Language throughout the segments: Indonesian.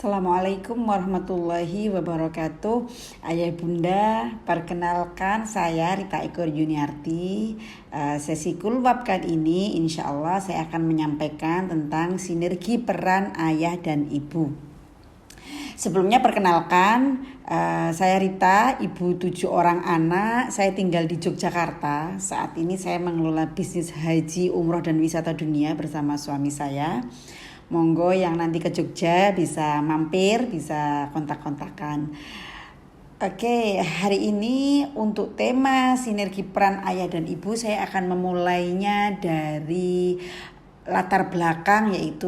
Assalamualaikum warahmatullahi wabarakatuh. Ayah bunda, perkenalkan saya Rita Eko Juniarti. Sesi kulwab kali ini insya Allah saya akan menyampaikan tentang sinergi peran ayah dan ibu. Sebelumnya perkenalkan, saya Rita, ibu 7 orang anak. Saya tinggal di Yogyakarta. Saat ini saya mengelola bisnis haji, umroh dan wisata dunia bersama suami saya. Monggo yang nanti ke Jogja bisa mampir, bisa kontak-kontakan. Oke, hari ini untuk tema sinergi peran ayah dan ibu saya akan memulainya dari latar belakang, yaitu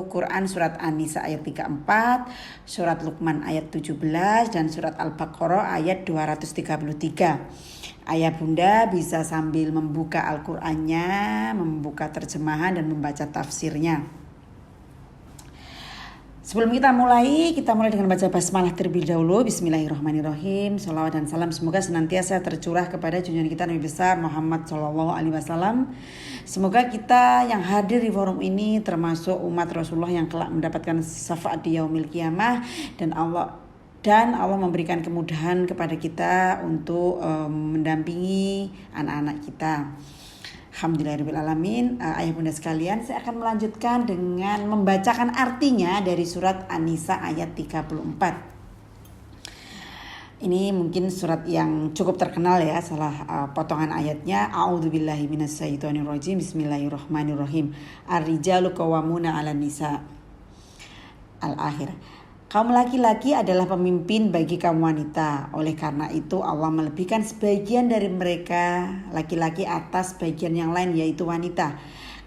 Quran surat An-Nisa ayat 34, surat Luqman ayat 17 dan surat Al-Baqarah ayat 233. Ayah bunda bisa sambil membuka Al-Qur'annya, membuka terjemahan dan membaca tafsirnya. Sebelum kita mulai dengan baca basmalah terlebih dahulu. Bismillahirrahmanirrahim. Shalawat dan salam semoga senantiasa tercurah kepada junjungan kita Nabi besar Muhammad SAW. Semoga kita yang hadir di forum ini termasuk umat Rasulullah yang kelak mendapatkan syafaat di yaumil qiyamah, dan Allah memberikan kemudahan kepada kita untuk mendampingi anak-anak kita. Alhamdulillahirrahmanirrahim. Ayah bunda sekalian, saya akan melanjutkan dengan membacakan artinya dari surat An-Nisa ayat 34. Ini mungkin surat yang cukup terkenal ya, salah potongan ayatnya. A'udzubillahi minasyaitonirrajim. Bismillahirrahmanirrahim. Ar-rijalu qawwamuna 'alan nisa. Al-akhir. Kaum laki-laki adalah pemimpin bagi kaum wanita. Oleh karena itu Allah melebihkan sebagian dari mereka laki-laki atas bagian yang lain, yaitu wanita.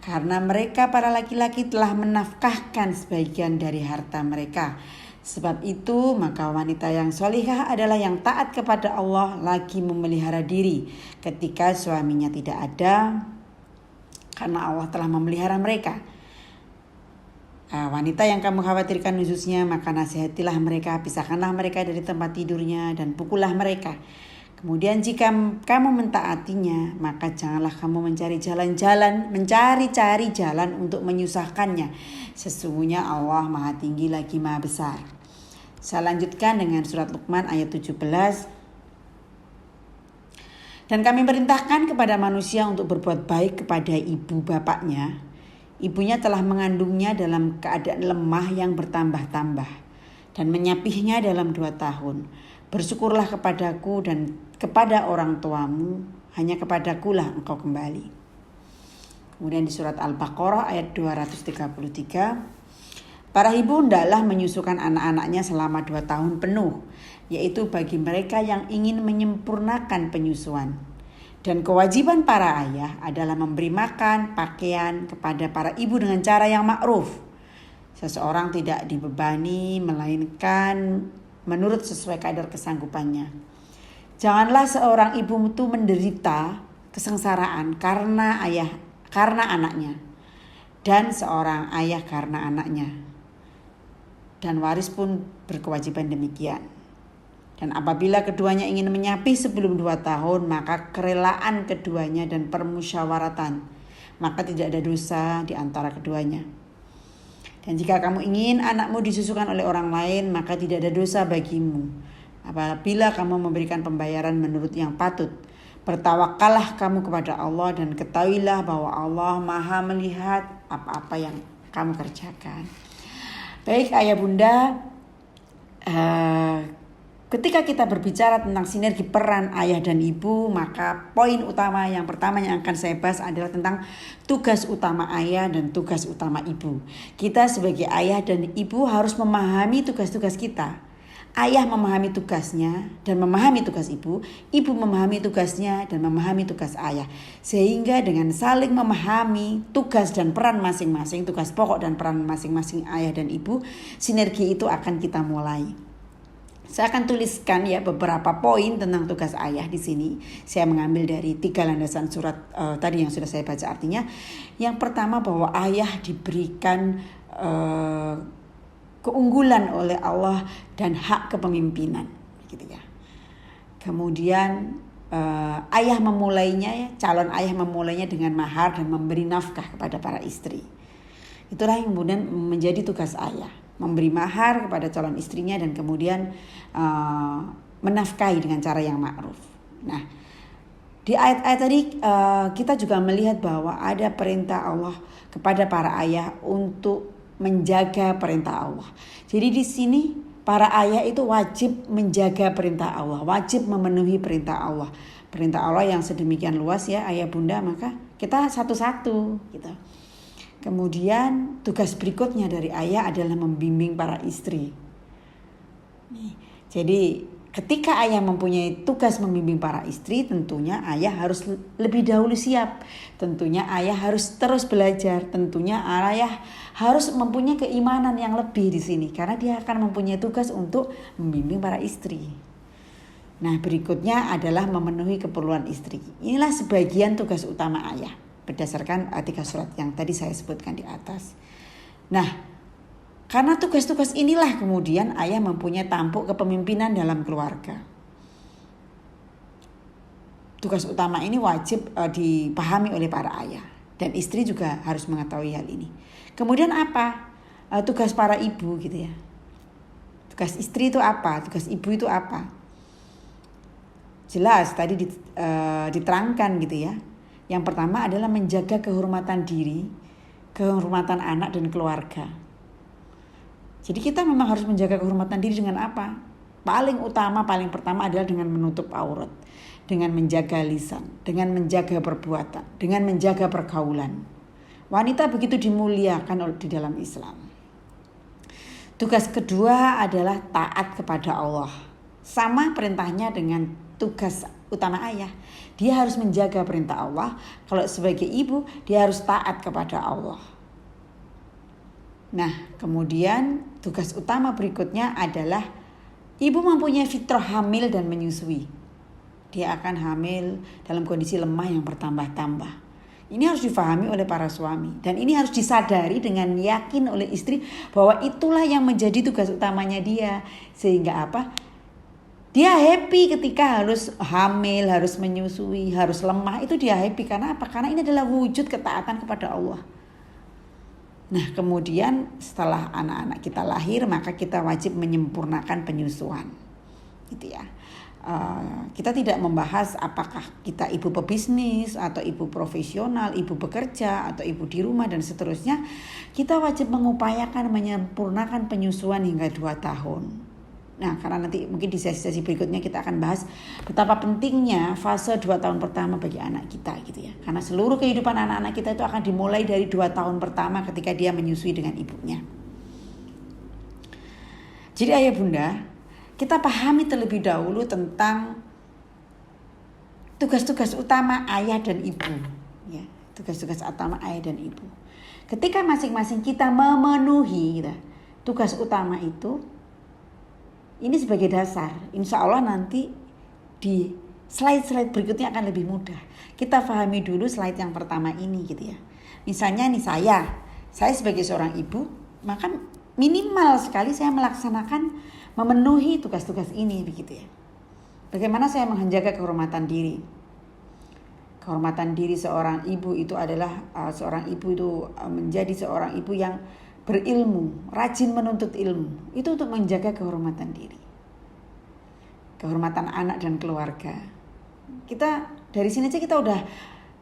Karena mereka para laki-laki telah menafkahkan sebagian dari harta mereka. Sebab itu maka wanita yang solihah adalah yang taat kepada Allah, lagi memelihara diri ketika suaminya tidak ada, karena Allah telah memelihara mereka. Wanita yang kamu khawatirkan khususnya, maka nasihatilah mereka, pisahkanlah mereka dari tempat tidurnya dan pukullah mereka. Kemudian jika kamu mentaatinya, maka janganlah kamu mencari jalan untuk menyusahkannya. Sesungguhnya Allah Maha Tinggi lagi Maha Besar. Saya lanjutkan dengan surat Luqman ayat 17. Dan kami perintahkan kepada manusia untuk berbuat baik kepada ibu bapaknya. Ibunya telah mengandungnya dalam keadaan lemah yang bertambah-tambah dan menyapihnya dalam 2 tahun. Bersyukurlah kepadaku dan kepada orang tuamu, hanya kepadakulah engkau kembali. Kemudian di surat Al-Baqarah ayat 233. Para ibu hendaklah menyusukan anak-anaknya selama 2 tahun penuh, yaitu bagi mereka yang ingin menyempurnakan penyusuan. Dan kewajiban para ayah adalah memberi makan, pakaian kepada para ibu dengan cara yang ma'ruf. Seseorang tidak dibebani melainkan menurut sesuai kadar kesanggupannya. Janganlah seorang ibu itu menderita kesengsaraan karena anaknya, dan seorang ayah karena anaknya. Dan waris pun berkewajiban demikian. Dan apabila keduanya ingin menyapih sebelum 2 tahun, maka kerelaan keduanya dan permusyawaratan, maka tidak ada dosa di antara keduanya. Dan jika kamu ingin anakmu disusukan oleh orang lain, maka tidak ada dosa bagimu apabila kamu memberikan pembayaran menurut yang patut. Bertawakallah kamu kepada Allah dan ketahuilah bahwa Allah Maha melihat apa-apa yang kamu kerjakan. Baik ayah bunda, ketika kita berbicara tentang sinergi peran ayah dan ibu, maka poin utama yang pertama yang akan saya bahas adalah tentang tugas utama ayah dan tugas utama ibu. Kita sebagai ayah dan ibu harus memahami tugas-tugas kita. Ayah memahami tugasnya dan memahami tugas ibu memahami tugasnya dan memahami tugas ayah. Sehingga dengan saling memahami tugas dan peran masing-masing, tugas pokok dan peran masing-masing ayah dan ibu, sinergi itu akan kita mulai. Saya akan tuliskan ya beberapa poin tentang tugas ayah di sini. Saya mengambil dari 3 landasan surat tadi yang sudah saya baca artinya. Yang pertama bahwa ayah diberikan keunggulan oleh Allah dan hak kepemimpinan, gitu ya. Kemudian ayah memulainya, calon ayah memulainya dengan mahar dan memberi nafkah kepada para istri. Itulah yang kemudian menjadi tugas ayah. memberi mahar kepada calon istrinya dan kemudian menafkahi dengan cara yang ma'ruf. Nah, di ayat-ayat tadi kita juga melihat bahwa ada perintah Allah kepada para ayah untuk menjaga perintah Allah. Jadi di sini para ayah itu wajib menjaga perintah Allah, wajib memenuhi perintah Allah. Perintah Allah yang sedemikian luas ya ayah bunda, maka kita satu-satu gitu. Kemudian tugas berikutnya dari ayah adalah membimbing para istri. Jadi ketika ayah mempunyai tugas membimbing para istri, tentunya ayah harus lebih dahulu siap. Tentunya ayah harus terus belajar. Tentunya ayah harus mempunyai keimanan yang lebih di sini, karena dia akan mempunyai tugas untuk membimbing para istri. Nah, berikutnya adalah memenuhi keperluan istri. Inilah sebagian tugas utama ayah berdasarkan 3 surat yang tadi saya sebutkan di atas. Nah, karena tugas-tugas inilah kemudian ayah mempunyai tampuk kepemimpinan dalam keluarga. Tugas utama ini wajib dipahami oleh para ayah, dan istri juga harus mengetahui hal ini. Kemudian apa? Tugas para ibu gitu ya. Tugas istri itu apa? Tugas ibu itu apa? Jelas tadi diterangkan gitu ya. Yang pertama adalah menjaga kehormatan diri, kehormatan anak dan keluarga. Jadi kita memang harus menjaga kehormatan diri dengan apa? Paling pertama adalah dengan menutup aurat, dengan menjaga lisan, dengan menjaga perbuatan, dengan menjaga pergaulan. Wanita begitu dimuliakan di dalam Islam. Tugas kedua adalah taat kepada Allah. Sama perintahnya dengan tugas utama ayah. Dia harus menjaga perintah Allah. Kalau sebagai ibu, dia harus taat kepada Allah. Nah, kemudian tugas utama berikutnya adalah ibu mempunyai fitrah hamil dan menyusui. Dia akan hamil dalam kondisi lemah yang bertambah-tambah. Ini harus difahami oleh para suami, dan ini harus disadari dengan yakin oleh istri bahwa itulah yang menjadi tugas utamanya dia. Sehingga apa? Dia happy ketika harus hamil, harus menyusui, harus lemah. Itu dia happy karena apa? Karena ini adalah wujud ketaatan kepada Allah. Nah, kemudian setelah anak-anak kita lahir, maka kita wajib menyempurnakan penyusuan. Gitu ya. Kita tidak membahas apakah kita ibu pebisnis atau ibu profesional, ibu bekerja atau ibu di rumah dan seterusnya. Kita wajib mengupayakan menyempurnakan penyusuan hingga 2 tahun. Nah, karena nanti mungkin di sesi-sesi berikutnya kita akan bahas betapa pentingnya fase 2 tahun pertama bagi anak kita gitu ya. Karena seluruh kehidupan anak-anak kita itu akan dimulai dari 2 tahun pertama ketika dia menyusui dengan ibunya. Jadi ayah bunda, kita pahami terlebih dahulu tentang tugas-tugas utama ayah dan ibu. Ya, tugas-tugas utama ayah dan ibu. Ketika masing-masing kita memenuhi tugas utama itu, ini sebagai dasar, insya Allah nanti di slide-slide berikutnya akan lebih mudah. Kita pahami dulu slide yang pertama ini gitu ya. Misalnya nih saya sebagai seorang ibu, maka minimal sekali saya melaksanakan memenuhi tugas-tugas ini begitu ya. Bagaimana saya menjaga kehormatan diri? Kehormatan diri seorang ibu itu adalah seorang ibu itu menjadi seorang ibu yang berilmu, rajin menuntut ilmu. Itu untuk menjaga kehormatan diri, kehormatan anak dan keluarga. Kita dari sini aja kita udah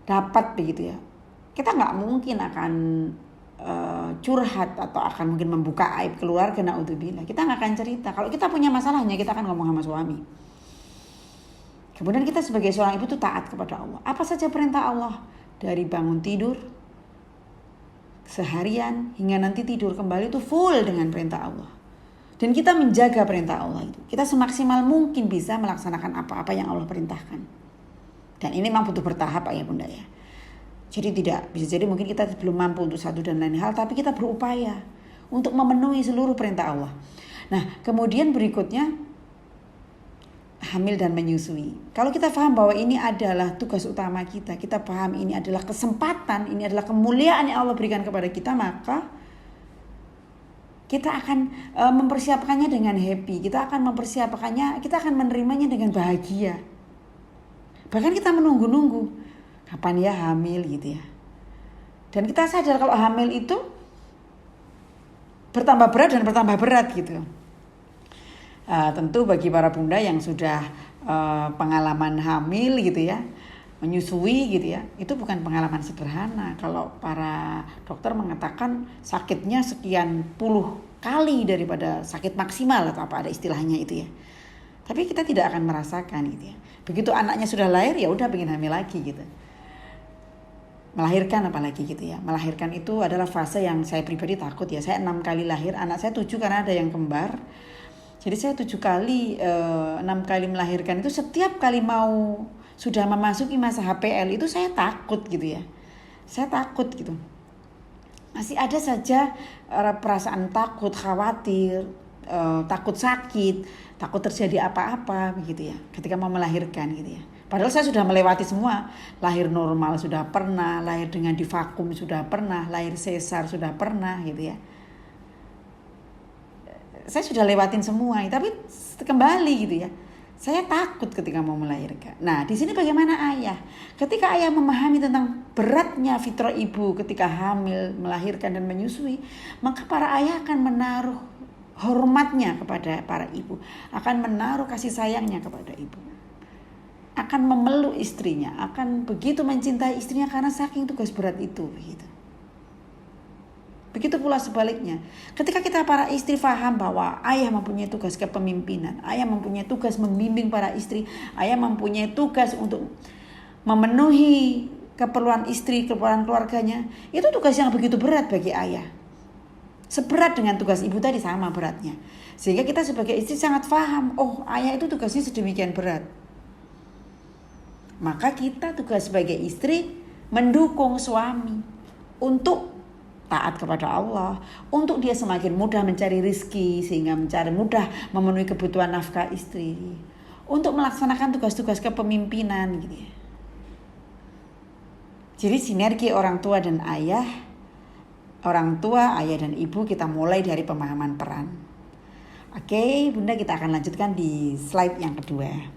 dapat begitu ya. Kita nggak mungkin akan curhat atau akan mungkin membuka aib keluarga, naudzubillah. Kita nggak akan cerita. Kalau kita punya masalahnya, kita akan ngomong sama suami. Kemudian kita sebagai seorang ibu itu taat kepada Allah. Apa saja perintah Allah, dari bangun tidur seharian hingga nanti tidur kembali itu full dengan perintah Allah. Dan kita menjaga perintah Allah itu. Kita semaksimal mungkin bisa melaksanakan apa-apa yang Allah perintahkan. Dan ini memang butuh bertahap ayah bunda ya. Jadi tidak bisa jadi mungkin kita belum mampu untuk satu dan lain hal, tapi kita berupaya untuk memenuhi seluruh perintah Allah. Nah, kemudian berikutnya hamil dan menyusui. Kalau kita paham bahwa ini adalah tugas utama kita, kita paham ini adalah kesempatan, ini adalah kemuliaan yang Allah berikan kepada kita, maka kita akan mempersiapkannya dengan happy. Kita akan mempersiapkannya, kita akan menerimanya dengan bahagia. Bahkan kita menunggu-nunggu kapan ya hamil gitu ya. Dan kita sadar kalau hamil itu bertambah berat dan bertambah berat gitu. Tentu bagi para bunda yang sudah pengalaman hamil gitu ya, menyusui gitu ya, itu bukan pengalaman sederhana. Kalau para dokter mengatakan sakitnya sekian puluh kali daripada sakit maksimal atau apa ada istilahnya itu ya. Tapi kita tidak akan merasakan gitu ya. Begitu anaknya sudah lahir ya udah pengen hamil lagi gitu. Melahirkan apalagi gitu ya. Melahirkan itu adalah fase yang saya pribadi takut ya. Saya 6 kali lahir, anak saya 7 karena ada yang kembar. Jadi saya 7 kali, 6 kali melahirkan itu setiap kali mau sudah memasuki masa HPL itu saya takut gitu ya. Saya takut gitu. Masih ada saja perasaan takut, khawatir, takut sakit, takut terjadi apa-apa begitu ya. Ketika mau melahirkan gitu ya. Padahal saya sudah melewati semua. Lahir normal sudah pernah, lahir dengan divakum sudah pernah, lahir sesar sudah pernah gitu ya. Saya sudah lewatin semua, tapi kembali gitu ya. Saya takut ketika mau melahirkan. Nah, di sini bagaimana ayah? Ketika ayah memahami tentang beratnya fitrah ibu ketika hamil, melahirkan dan menyusui, maka para ayah akan menaruh hormatnya kepada para ibu, akan menaruh kasih sayangnya kepada ibu. Akan memeluk istrinya, akan begitu mencintai istrinya karena saking tugas berat itu begitu. Begitu pula sebaliknya. Ketika kita para istri faham bahwa ayah mempunyai tugas kepemimpinan, ayah mempunyai tugas membimbing para istri, ayah mempunyai tugas untuk memenuhi keperluan istri, keperluan keluarganya, itu tugas yang begitu berat bagi ayah. Seberat dengan tugas ibu tadi sama beratnya. Sehingga kita sebagai istri sangat faham, oh ayah itu tugasnya sedemikian berat. Maka kita tugas sebagai istri mendukung suami untuk taat kepada Allah, untuk dia semakin mudah mencari rizki sehingga mudah memenuhi kebutuhan nafkah istri, untuk melaksanakan tugas-tugas kepemimpinan gitu ya. Jadi sinergi orang tua dan ayah, orang tua, ayah dan ibu kita mulai dari pemahaman peran. Oke, Bunda kita akan lanjutkan di slide yang kedua.